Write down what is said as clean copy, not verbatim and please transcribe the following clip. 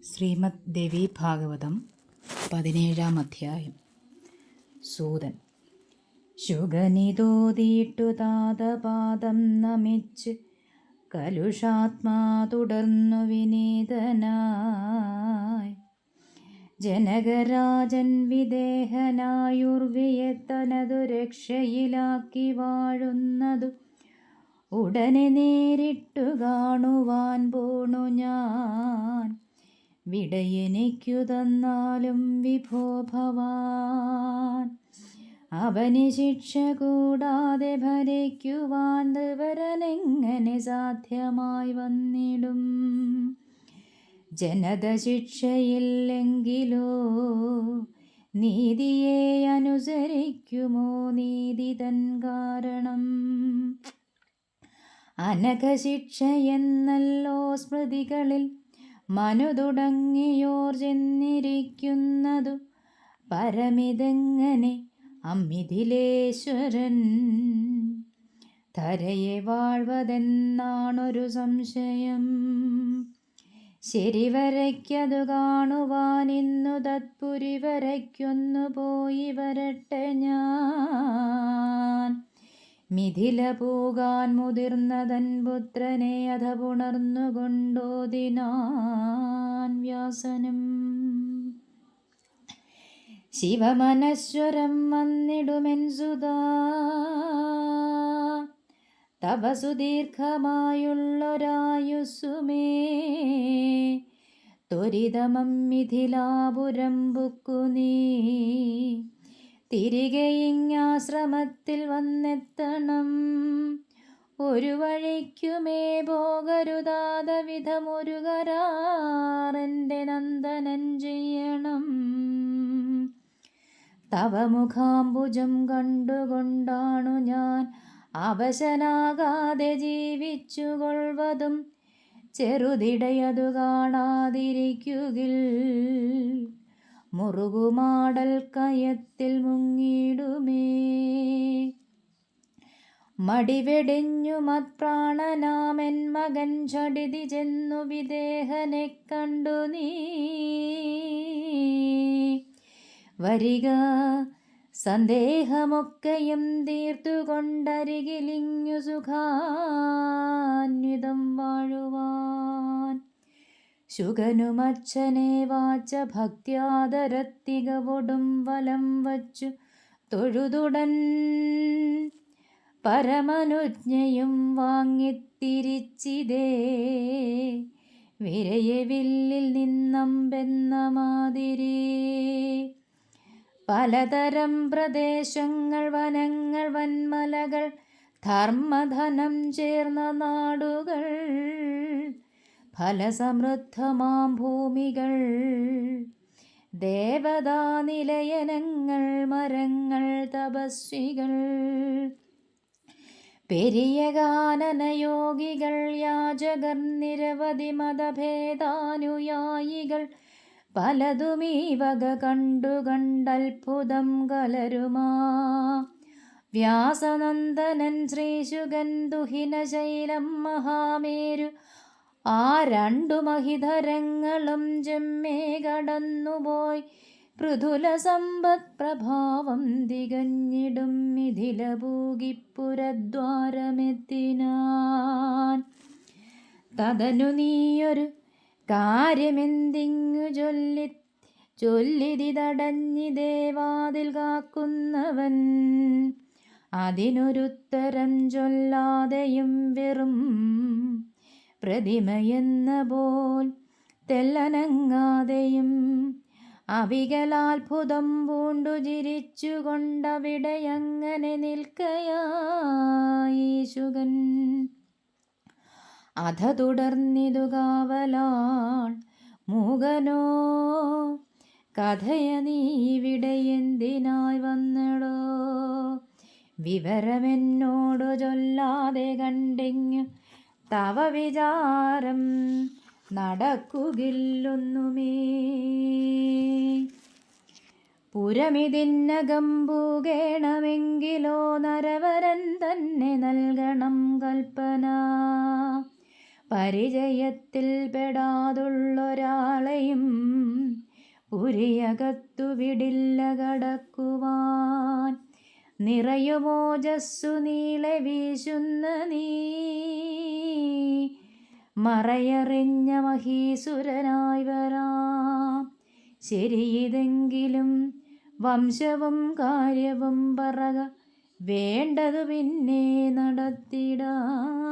ശ്രീമദ് ദേവി ഭാഗവതം 17-ാം അധ്യായം. സൂതൻ. ശുഗനിതോതിയിട്ടു താതപാദം നമിച്ച് കലുഷാത്മാ തുടർന്നു വിനീതനായി ജനകരാജൻ വിദേഹനായുർവിയെ തനതു രക്ഷയിലാക്കി വാഴുന്നതു ഉടനെ നേരിട്ടു കാണുവാൻ പോണു ഞാൻ. വിടയെനിക്കു തന്നാലും വിഭോ ഭവാൻ. അവന് ശിക്ഷ കൂടാതെ ഭരിക്കുവാൻ ധൃവരനെങ്ങനെ സാധ്യമായി വന്നിടും. ജനത ശിക്ഷയില്ലെങ്കിലോ നീതിയെ അനുസരിക്കുമോ നീതി തൻ കാരണം. അനഘശിക്ഷയെന്നല്ലോ സ്മൃതികളിൽ മനു തുടങ്ങിയോർ ചെന്നിരിക്കുന്നതു. പരമിതെങ്ങനെ അമ്മിഥിലേശ്വരൻ ധരയെ വാഴ്വതെന്നാണൊരു സംശയം. ശരിവരയ്ക്കതു കാണുവാൻ ഇന്നു തത്പുരി വരയ്ക്കൊന്നു പോയി വരട്ടെ ഞാൻ. മിഥില പോകാൻ മുതിർന്നതൻ പുത്രനെ അധ പുണർന്നുകൊണ്ടോതിനാൻ വ്യാസനും. ശിവമനശ്വരം വന്നിടുമെൻ സുതാ തപസു ദീർഘമായുള്ളൊരായുസ്സുമേ. ത്വരിതമം മിഥിലാപുരം പുക്കു നീ തിരികെ ഇങ്ങാശ്രമത്തിൽ വന്നെത്തണം. ഒരു വഴിക്കുമേ പോകരുതാത വിധമൊരു കരാറെൻ്റെ നന്ദനൻ ചെയ്യണം. തവ മുഖാംബുജം കണ്ടുകൊണ്ടാണു ഞാൻ അവശനാകാതെ ജീവിച്ചുകൊള്ളുവതും. ചെറുതിടയതു കാണാതിരിക്കുകിൽ മുറുകുമാടൽ കയത്തിൽ മുങ്ങിടുമേ. മടിവെടിഞ്ഞു മത്പ്രാണനാമെൻ മകൻ ഝടിതി ചെന്നു വിദേഹനെ കണ്ടു നീ വരിക. സന്ദേഹമൊക്കെയും തീർത്തുകൊണ്ടരികിലിങ്ങു സുഖാന്വിതം വാഴുവാൻ. ശുഗനുമച്ഛനെ വാച്ച ഭക്ത്യാദരത്തികവൊടും വലം വച്ചു തൊഴുതുടൻ പരമനുജ്ഞയും വാങ്ങിത്തിരിച്ചിതേ. വിരയവില്ലിൽ നിന്നമ്പെന്ന മാതിരി പലതരം പ്രദേശങ്ങൾ വനങ്ങൾ വൻമലകൾ ധർമ്മധനം ചേർന്ന നാടുകൾ ഫലസമൃദ്ധമാം ഭൂമികൾ ദേവതാ നിലയനങ്ങൾ മരങ്ങൾ തപസ്വികൾ പെരിയ കാനനയോഗികൾ യാചകർ നിരവധി മതഭേദാനുയായികൾ പലതുമീ വക കണ്ടൽഭുതം കലരുമാ. വ്യാസനന്ദനൻ ശ്രീശുഗൻ ദുഹിനശൈലം മഹാമേരു ആ രണ്ടു മഹിധരങ്ങളും ജമ്മേ കടന്നുപോയി. പൃഥുല സമ്പത് പ്രഭാവം തികഞ്ഞിടും മിഥില പൂകിപ്പുരദ്വാരമെത്തിനാൻ. തതനു നീയൊരു കാര്യമെന്തിങ്ങു ചൊല്ലിതി തടഞ്ഞിദേവാതിൽ കാക്കുന്നവൻ. അതിനൊരുത്തരം ചൊല്ലാതെയും വെറും പ്രതിമയെന്ന പോൽ തെല്ലനങ്ങാതെയും അവികലാത്ഭുതം പൂണ്ടു ചിരിച്ചുകൊണ്ടവിടെയങ്ങനെ നിൽക്കയായി ശുഗൻ. അധ തുടർന്നിതു കാവലാൾ മൂകനോ കഥയ നീ ഇവിടെ എന്തിനായി വന്നടോ. വിവരമെന്നോടു ചൊല്ലാതെ കണ്ടിങ്ങു തവ വിചാരം നടക്കുകില്ലൊന്നുമേ. പുരമിതിന്നകം പൂകേണമെങ്കിലോ നരവരൻ തന്നെ നൽകണം കൽപ്പന. പരിചയത്തിൽ പെടാതുള്ളൊരാളെയും പുരിയകത്തു വിടില്ല കടക്കുവാൻ. നിറയുമോജസ്സു നീളെ വീശുന്ന നീ മറയറിഞ്ഞ മഹീസുരനായി വരാം. ശരിയിതെങ്കിലും വംശവും കാര്യവും പറക, വേണ്ടതു പിന്നെ നടത്തിടാം.